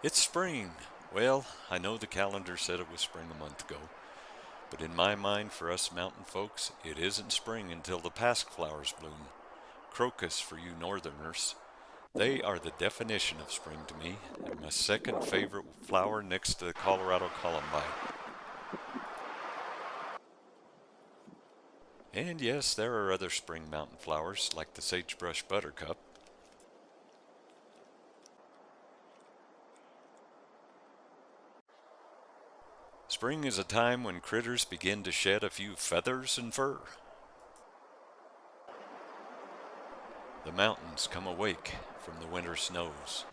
It's spring. Well, I know the calendar said it was spring a month ago, but in my mind, for us mountain folks, it isn't spring until the pasque flowers bloom. Crocus for you northerners. They are the definition of spring to me, and my second favorite flower next to the Colorado columbine. And yes, there are other spring mountain flowers like the sagebrush buttercup. Spring is a time when critters begin to shed a few feathers and fur. The mountains come awake from the winter snows.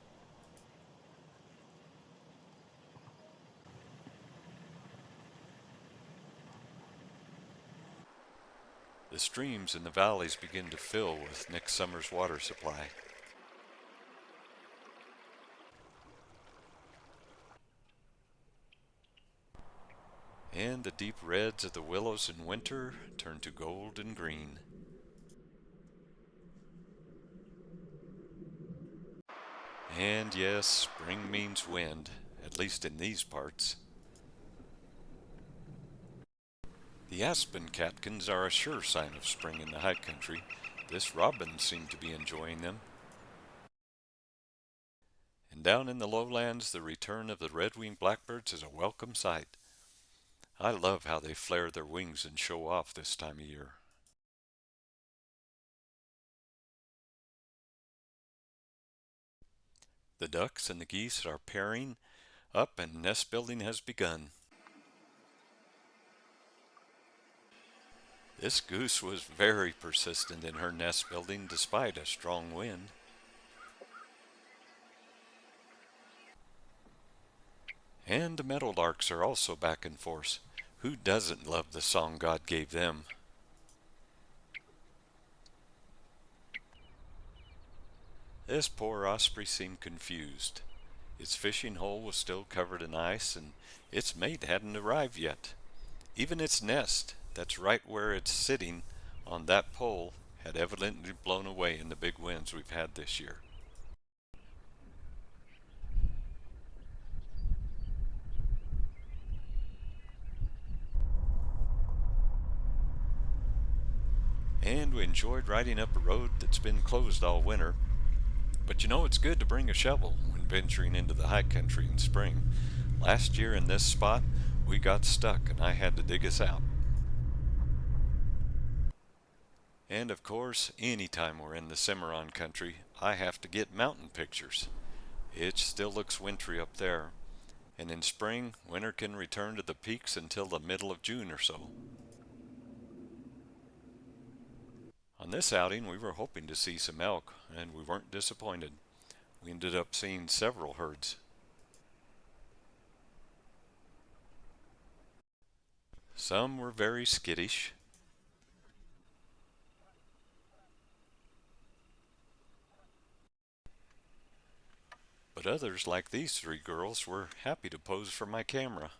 The streams in the valleys begin to fill with next summer's water supply. And the deep reds of the willows in winter turn to gold and green. And yes, spring means wind, at least in these parts. The aspen catkins are a sure sign of spring in the high country. This robin seemed to be enjoying them. And down in the lowlands, the return of the red-winged blackbirds is a welcome sight. I love how they flare their wings and show off this time of year. The ducks and the geese are pairing up and nest building has begun. This goose was very persistent in her nest building despite a strong wind. And the meadowlarks are also back in force. Who doesn't love the song God gave them? This poor osprey seemed confused. Its fishing hole was still covered in ice and its mate hadn't arrived yet. Even its nest, that's right where it's sitting on that pole, had evidently blown away in the big winds we've had this year. And we enjoyed riding up a road that's been closed all winter. But you know it's good to bring a shovel when venturing into the high country in spring. Last year in this spot, we got stuck and I had to dig us out. And of course, anytime we're in the Cimarron country, I have to get mountain pictures. It still looks wintry up there. And in spring, winter can return to the peaks until the middle of June or so. On this outing, we were hoping to see some elk, and we weren't disappointed. We ended up seeing several herds. Some were very skittish, but others, like these three girls, were happy to pose for my camera.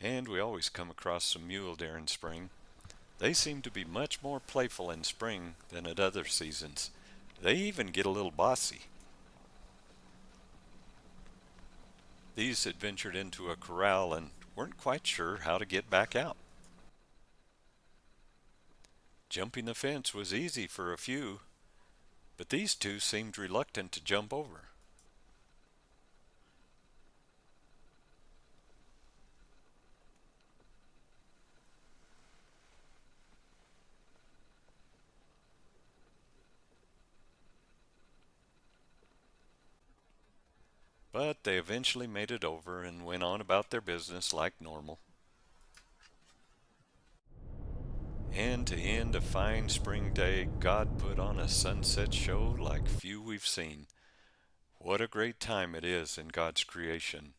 And we always come across some mule deer in spring. They seem to be much more playful in spring than at other seasons. They even get a little bossy. These had ventured into a corral and weren't quite sure how to get back out. Jumping the fence was easy for a few, but these two seemed reluctant to jump over. But they eventually made it over and went on about their business like normal. And to end a fine spring day, God put on a sunset show like few we've seen. What a great time it is in God's creation.